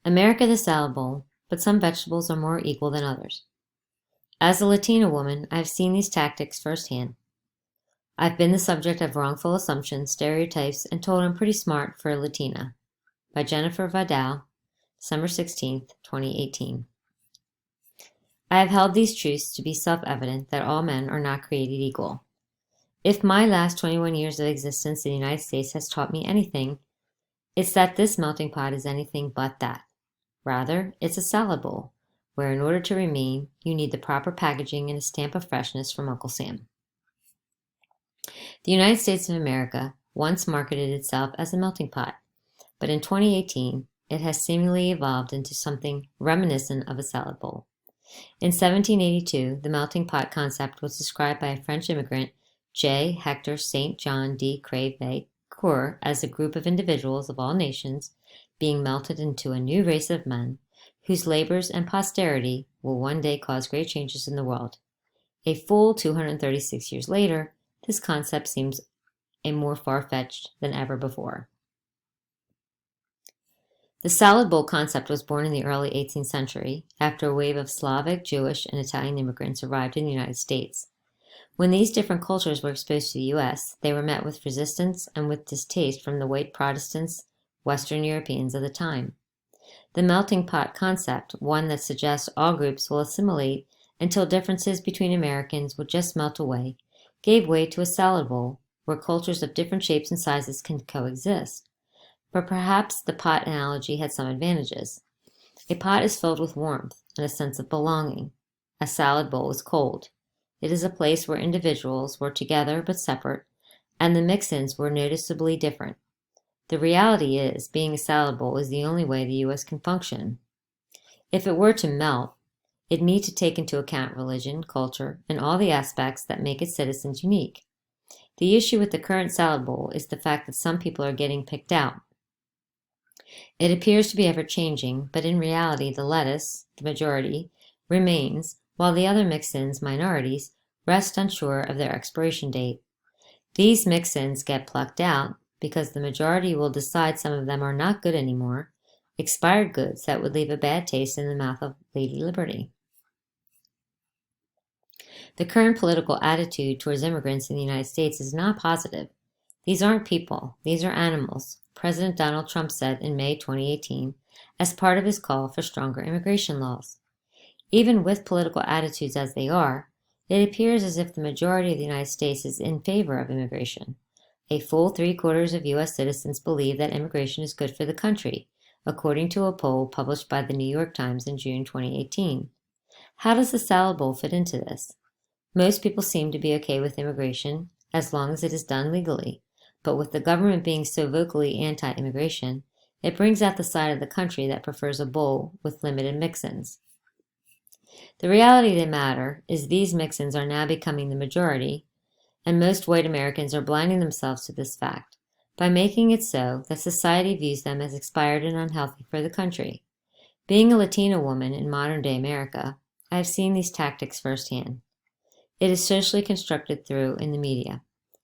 America the salad bowl, but some vegetables are more equal than others. As a Latina woman, I've seen these tactics firsthand. I've been the subject of wrongful assumptions, stereotypes, and told I'm pretty smart for a Latina. By Jennifer Vidal, December 16, 2018. I have held these truths to be self-evident that all men are not created equal. If my last 21 years of existence in the United States has taught me anything, it's that this melting pot is anything but that. Rather, it's a salad bowl, where in order to remain, you need the proper packaging and a stamp of freshness from Uncle Sam. The United States of America once marketed itself as a melting pot, but in 2018, it has seemingly evolved into something reminiscent of a salad bowl. In 1782, the melting pot concept was described by a French immigrant, J. Hector St. John de Crèvecoeur, as a group of individuals of all nations being melted into a new race of men whose labors and posterity will one day cause great changes in the world. A full 236 years later, this concept seems a more far-fetched than ever before. The salad bowl concept was born in the early 18th century after a wave of Slavic, Jewish, and Italian immigrants arrived in the United States. When these different cultures were exposed to the U.S., they were met with resistance and with distaste from the white Protestants, Western Europeans of the time. The melting pot concept, one that suggests all groups will assimilate until differences between Americans would just melt away, gave way to a salad bowl where cultures of different shapes and sizes can coexist. But perhaps the pot analogy had some advantages. A pot is filled with warmth and a sense of belonging. A salad bowl is cold. It is a place where individuals were together but separate, and the mix-ins were noticeably different. The reality is, being a salad bowl is the only way the U.S. can function. If it were to melt, it needs to take into account religion, culture, and all the aspects that make its citizens unique. The issue with the current salad bowl is the fact that some people are getting picked out. It appears to be ever-changing, but in reality the lettuce, the majority, remains, while the other mix-ins, minorities, rest unsure of their expiration date. These mix-ins get plucked out because the majority will decide some of them are not good anymore, expired goods that would leave a bad taste in the mouth of Lady Liberty. The current political attitude towards immigrants in the United States is not positive. These aren't people, these are animals, President Donald Trump said in May 2018 as part of his call for stronger immigration laws. Even with political attitudes as they are, it appears as if the majority of the United States is in favor of immigration. A full 3/4 of U.S. citizens believe that immigration is good for the country, according to a poll published by the New York Times in June 2018. How does the salad bowl fit into this? Most people seem to be okay with immigration as long as it is done legally, but with the government being so vocally anti-immigration, it brings out the side of the country that prefers a bowl with limited mix-ins. The reality of the matter is these mix-ins are now becoming the majority, and most white Americans are blinding themselves to this fact by making it so that society views them as expired and unhealthy for the country. Being a Latina woman in modern-day America, I have seen these tactics firsthand. It is socially constructed through in the media.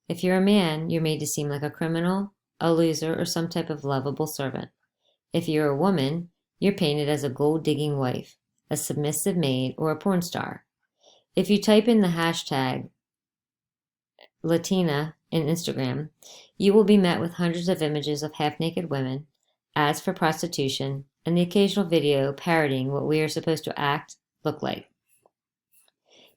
If you're a man, you're made to seem like a criminal, a loser, or some type of lovable servant. If you're a woman, you're painted as a gold-digging wife, a submissive maid, or a porn star. If you type in the hashtag Latina in Instagram, you will be met with hundreds of images of half-naked women, ads for prostitution, and the occasional video parodying what we are supposed to look like.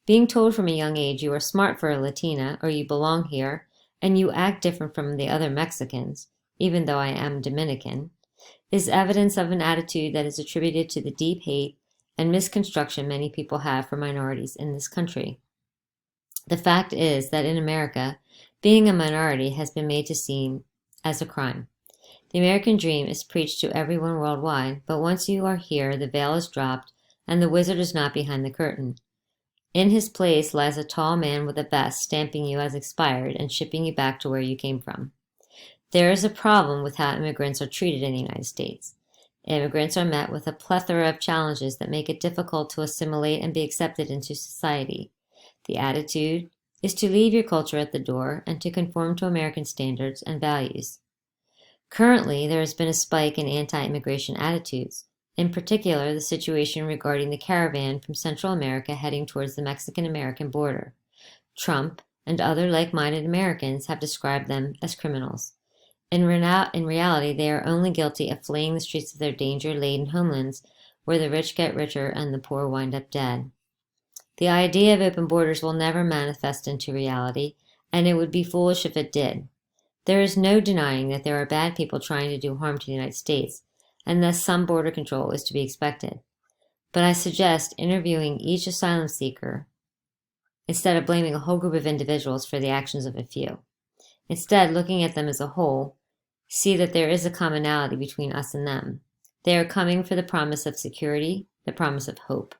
Being told from a young age you are smart for a Latina or you belong here and you act different from the other Mexicans, even though I am Dominican, is evidence of an attitude that is attributed to the deep hate and misconstruction many people have for minorities in this country. The fact is that in America, being a minority has been made to seem as a crime. The American dream is preached to everyone worldwide, but once you are here, the veil is dropped and the wizard is not behind the curtain. In his place lies a tall man with a vest stamping you as expired and shipping you back to where you came from. There is a problem with how immigrants are treated in the United States. Immigrants are met with a plethora of challenges that make it difficult to assimilate and be accepted into society. The attitude is to leave your culture at the door and to conform to American standards and values. Currently, there has been a spike in anti-immigration attitudes, In particular, the situation regarding the caravan from Central America heading towards the Mexican-American border. Trump and other like-minded Americans have described them as criminals. In reality, they are only guilty of fleeing the streets of their danger-laden homelands where the rich get richer and the poor wind up dead. The idea of open borders will never manifest into reality, and it would be foolish if it did. There is no denying that there are bad people trying to do harm to the United States, and thus some border control is to be expected. But I suggest interviewing each asylum seeker instead of blaming a whole group of individuals for the actions of a few. Instead, looking at them as a whole, see that there is a commonality between us and them. They are coming for the promise of security, the promise of hope.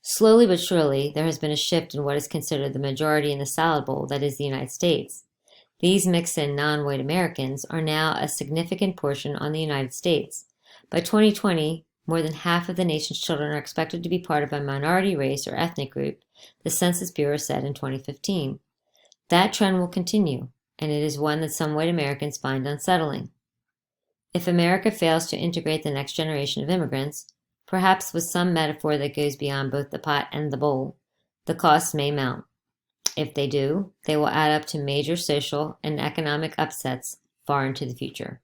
Slowly but surely, there has been a shift in what is considered the majority in the salad bowl that is the United States. These mixed-in non-white Americans are now a significant portion on the United States. By 2020, more than half of the nation's children are expected to be part of a minority race or ethnic group, the Census Bureau said in 2015. That trend will continue, and it is one that some white Americans find unsettling. If America fails to integrate the next generation of immigrants, perhaps with some metaphor that goes beyond both the pot and the bowl, the costs may mount. If they do, they will add up to major social and economic upsets far into the future.